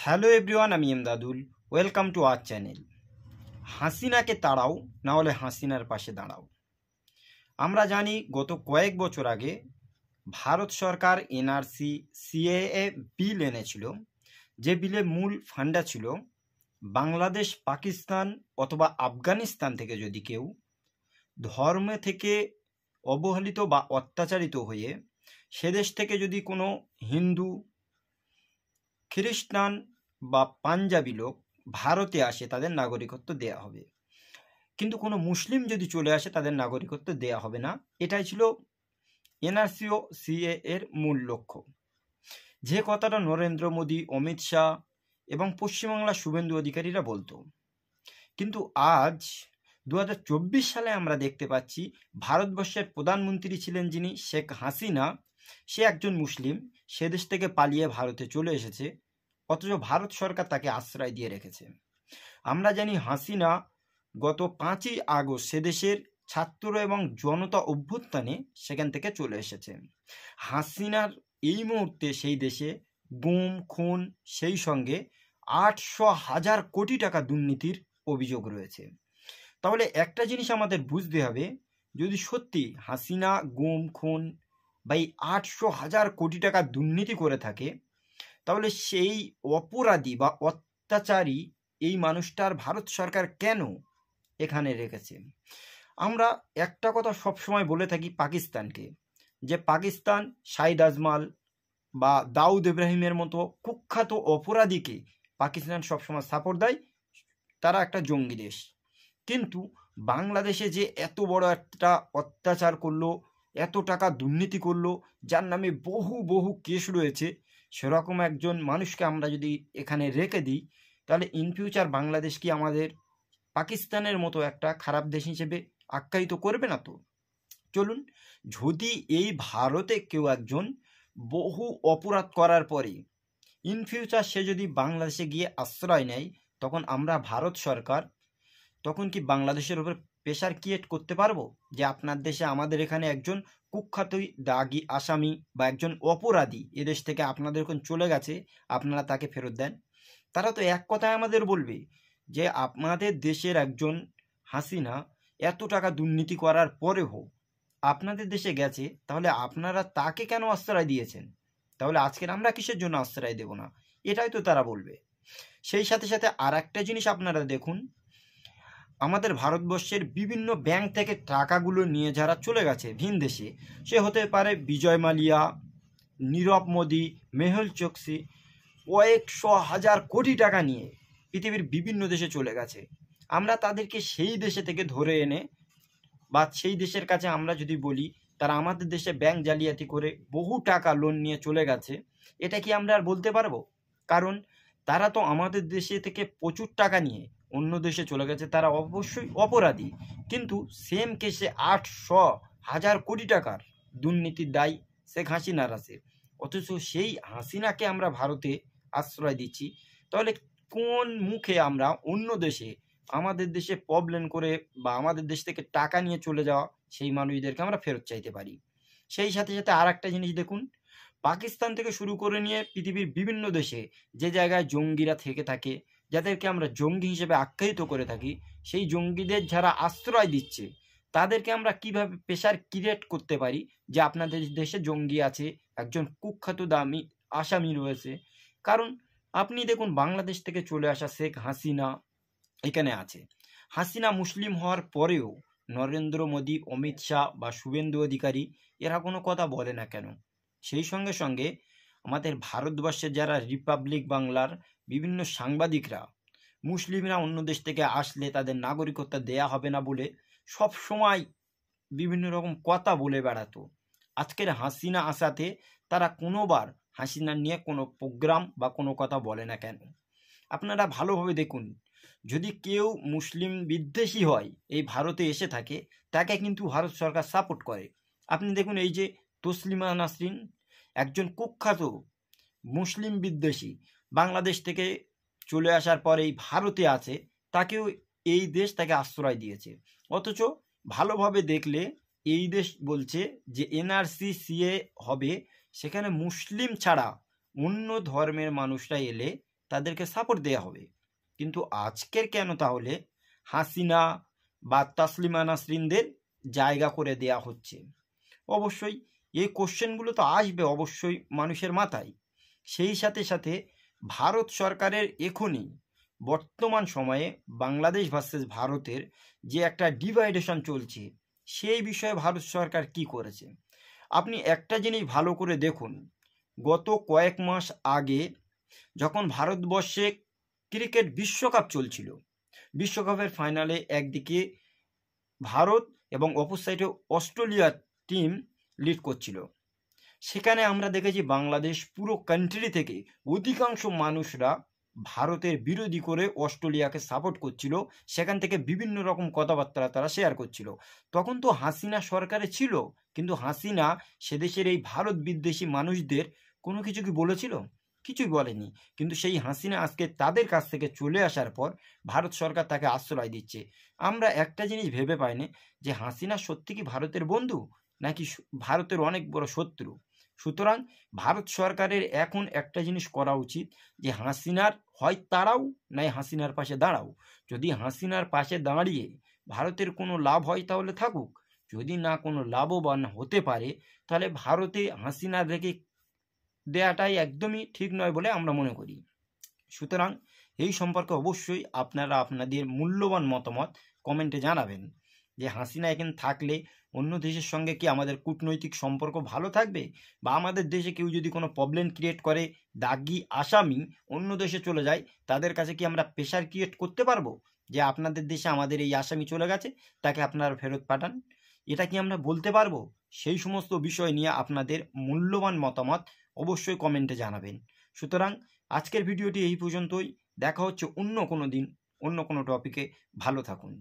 Hello everyone, আমি Emdadul. Welcome to our channel. হাসিনাকে তাড়াও, না হলে হাসিনার পাশে দাঁড়াও। আমরা জানি গত কয়েক বছর আগে ভারত সরকার এনআরসি সিএএ বিল এনেছিল, যে বিলে মূল ফান্ডা ছিল বাংলাদেশ, পাকিস্তান অথবা আফগানিস্তান থেকে যদি কেউ ধর্মে থেকে অবহেলিত বা অত্যাচারিত হয়ে সে দেশ থেকে যদি কোনো হিন্দু, খ্রিস্টান বা পাঞ্জাবি লোক ভারতে আসে তাদের নাগরিকত্ব দেয়া হবে, কিন্তু কোনো মুসলিম যদি চলে আসে তাদের নাগরিকত্ব দেয়া হবে না। এটাই ছিল এনআরসি ও সিএ এর মূল লক্ষ্য, যে কথাটা নরেন্দ্র মোদী, অমিত শাহ এবং পশ্চিমবাংলার শুভেন্দু অধিকারীরা বলতো। কিন্তু আজ 2024 সালে আমরা দেখতে পাচ্ছি ভারতবর্ষের প্রধানমন্ত্রী ছিলেন যিনি, শেখ হাসিনা, সে একজন মুসলিম, সে দেশ থেকে পালিয়ে ভারতে চলে এসেছে, অথচ ভারত সরকার তাকে আশ্রয় দিয়ে রেখেছে। আমরা জানি হাসিনা গত 5ই আগস্ট সে দেশের ছাত্র এবং জনতা অভ্যুত্থানে সেখান থেকে চলে এসেছে। হাসিনার এই মুহূর্তে সেই দেশে গুম, খুন, সেই সঙ্গে 800,000 কোটি টাকা দুর্নীতির অভিযোগ রয়েছে। তাহলে একটা জিনিস আমাদের বুঝতে হবে, যদি সত্যি হাসিনা গুম, খুন বা এই 800,000 কোটি টাকা দুর্নীতি করে থাকে, তাহলে সেই অপরাধী বা অত্যাচারী এই মানুষটার ভারত সরকার কেন এখানে রেখেছে? আমরা একটা কথা সবসময় বলে থাকি পাকিস্তানকে, যে পাকিস্তান শাহিদ আজমাল বা দাউদ ইব্রাহিমের মতো কুখ্যাত অপরাধীকে পাকিস্তান সবসময় সাপোর্ট দেয়, তারা একটা জঙ্গি দেশ। কিন্তু বাংলাদেশে যে এত বড় একটা অত্যাচার করলো, এত টাকা দুর্নীতি করলো, যার নামে বহু বহু কেস রয়েছে, সেরকম একজন মানুষকে আমরা যদি এখানে রেখে দিই, তাহলে ইন ফিউচার বাংলাদেশ কি আমাদের পাকিস্তানের মতো একটা খারাপ দেশ হিসেবে আখ্যায়িত করবে না তো? চলুন, যদি এই ভারতে কেউ একজন বহু অপরাধ করার পরে ইন ফিউচার সে যদি বাংলাদেশে গিয়ে আশ্রয় নেয়, তখন আমরা ভারত সরকার তখন কি বাংলাদেশের উপর প্রেশার ক্রিয়েট করতে পারবো যে আপনার দেশে আমাদের এখানে একজন কুখ্যাত দাগি আসামি বা একজন অপরাধী এদেশ থেকে আপনাদের ওখানে চলে গেছে, আপনারা তাকে ফেরত দেন? তারা তো এক কথায় আমাদের বলবে যে আপনাদের দেশের একজন হাসিনা এত টাকা দুর্নীতি করার পরেও আপনাদের দেশে গেছে, তাহলে আপনারা তাকে কেন আশ্রয় দিয়েছেন? তাহলে আজকের আমরা কিসের জন্য আশ্রয় দেব না? এটাই তো তারা বলবে। সেই সাথে সাথে আর একটা জিনিস আপনারা দেখুন, আমাদের ভারতবর্ষের বিভিন্ন ব্যাংক থেকে টাকাগুলো নিয়ে যারা চলে গেছে ভিন দেশে, সে হতে পারে বিজয় মালিয়া, নীরব মোদী, মেহুল চোকসি, কয়েকশো হাজার কোটি টাকা নিয়ে পৃথিবীর বিভিন্ন দেশে চলে গেছে। আমরা তাদেরকে সেই দেশে থেকে ধরে এনে বা সেই দেশের কাছে আমরা যদি বলি তারা আমাদের দেশে ব্যাংক জালিয়াতি করে বহু টাকা লোন নিয়ে চলে গেছে, এটা কি আমরা আর বলতে পারবো? কারণ তারা তো আমাদের দেশে থেকে প্রচুর টাকা নিয়ে অন্য দেশে চলে গেছে, তারা অবশ্যই অপরাধী। কিন্তু সেম কেসে 800,000 কোটি টাকার দুর্নীতির দায় শেখ হাসিনার আছে, অথচ সেই হাসিনাকে আমরা ভারতে আশ্রয় দিচ্ছি। তাহলে কোন মুখে আমরা অন্য দেশে আমাদের দেশে প্রবলেম করে বা আমাদের দেশ থেকে টাকা নিয়ে চলে যাওয়া সেই মানুষদেরকে আমরা ফেরত চাইতে পারি? সেই সাথে সাথে আর একটা জিনিস দেখুন, পাকিস্তান থেকে শুরু করে নিয়ে পৃথিবীর বিভিন্ন দেশে যে জায়গায় জঙ্গিরা থেকে থাকে, যাদেরকে আমরা জঙ্গি হিসেবে আখ্যায়িত করে থাকি, সেই জঙ্গিদের যারা আশ্রয় দিচ্ছে তাদেরকে আমরা কিভাবে প্রেশার ক্রিয়েট করতে পারি যে আপনাদের দেশে জঙ্গি আছে, একজন কুখ্যাত দামি আসামি রয়েছে? কারণ আপনি দেখুন, বাংলাদেশ থেকে চলে আসা শেখ হাসিনা এখানে আছে। হাসিনা মুসলিম হওয়ার পরেও নরেন্দ্র মোদী, অমিত শাহ বা শুভেন্দু অধিকারী এরা কোনো কথা বলে না কেন? সেই সঙ্গে সঙ্গে আমাদের ভারতবর্ষের যারা রিপাবলিক বাংলার বিভিন্ন সাংবাদিকরা মুসলিমরা অন্য দেশ থেকে আসলে তাদের নাগরিকত্ব দেয়া হবে না বলে সব সময় বিভিন্ন রকম কথা বলে বেড়াতো, আজকের হাসিনা আসাতে তারা কোনোবার হাসিনা নিয়ে কোনো প্রোগ্রাম বা কোনো কথা বলে না কেন? আপনারা ভালোভাবে দেখুন, যদি কেউ মুসলিম বিদ্বেষী হয় এই ভারতে এসে থাকে, তাকে কিন্তু ভারত সরকার সাপোর্ট করে। আপনি দেখুন, এই যে তসলিমা নাসরিন, একজন কুখ্যাত মুসলিম বিদ্বেষী, বাংলাদেশ থেকে চলে আসার পর এই ভারতে আছে, তাকেও এই দেশ তাকে আশ্রয় দিয়েছে। অথচ ভালোভাবে দেখলে এই দেশ বলছে যে এনআরসি সিএ হবে, সেখানে মুসলিম ছাড়া অন্য ধর্মের মানুষরা এলে তাদেরকে সাপোর্ট দেওয়া হবে। কিন্তু আজকের কেন তাহলে হাসিনা বা তাসলিমা নাসরিনদের জায়গা করে দেয়া হচ্ছে? অবশ্যই এই কোশ্চেনগুলো তো আসবে অবশ্যই মানুষের মাথায়। সেই সাথে সাথে ভারত সরকারের এখনই বর্তমান সময়ে বাংলাদেশ ভার্সেস ভারতের যে একটা ডিভাইডেশন চলছে, সেই বিষয়ে ভারত সরকার কি করেছে আপনি একটা জিনিস ভালো করে দেখুন। গত কয়েক মাস আগে যখন ভারতবর্ষে ক্রিকেট বিশ্বকাপ চলছিল, বিশ্বকাপের ফাইনালে একদিকে ভারত এবং অপর সাইডে অস্ট্রেলিয়ার টিম লিড করছিল, সেখানে আমরা দেখেছি বাংলাদেশ পুরো কান্ট্রি থেকে অধিকাংশ মানুষরা ভারতের বিরোধী করে অস্ট্রেলিয়াকে সাপোর্ট করছিল। সেখান থেকে বিভিন্ন রকম কথাবার্তা তারা শেয়ার করছিল। তখন তো হাসিনা সরকারে ছিল, কিন্তু হাসিনা সেদেশের এই ভারত বিদ্বেষী মানুষদের কোনো কিছু কি বলেছিল? কিছুই বলেনি। কিন্তু সেই হাসিনা আজকে তাদের কাছ থেকে চলে আসার পর ভারত সরকার তাকে আশ্রয় দিচ্ছে। আমরা একটা জিনিস ভেবে পাইনি যে হাসিনা সত্যি কি ভারতের বন্ধু নাকি ভারতের অনেক বড় শত্রু। সুতরাং ভারত সরকারের এখন একটা জিনিস করা উচিত যে হাসিনার হয় তাড়াও নাই হাসিনার পাশে দাঁড়াও। যদি হাসিনার পাশে দাঁড়িয়ে ভারতের কোনো লাভ হয় তাহলে থাকুক, যদি না কোনো লাভবান হতে পারে তাহলে ভারতে হাসিনা রেখে দেয়াটাই একদমই ঠিক নয় বলে আমরা মনে করি। সুতরাং এই সম্পর্কে অবশ্যই আপনারা আপনাদের মূল্যবান মতামত কমেন্টে জানাবেন যে হাসিনা এখানে থাকলে অন্য দেশের সঙ্গে কি আমাদের কূটনৈতিক সম্পর্ক ভালো থাকবে, বা আমাদের দেশে কেউ যদি কোনো প্রবলেম ক্রিয়েট করে দাগি আসামি অন্য দেশে চলে যায়, তাদের কাছে কি আমরা প্রেশার ক্রিয়েট করতে পারবো যে আপনাদের দেশে আমাদের এই আসামি চলে গেছে, তাকে আপনারা ফেরত পাঠান? এটা কি আমরা বলতে পারবো? সেই সমস্ত বিষয় নিয়ে আপনাদের মূল্যবান মতামত অবশ্যই কমেন্টে জানাবেন। সুতরাং আজকের ভিডিওটি এই পর্যন্তই। দেখা হচ্ছে অন্য কোনো দিন অন্য কোনো টপিকে। ভালো থাকুন।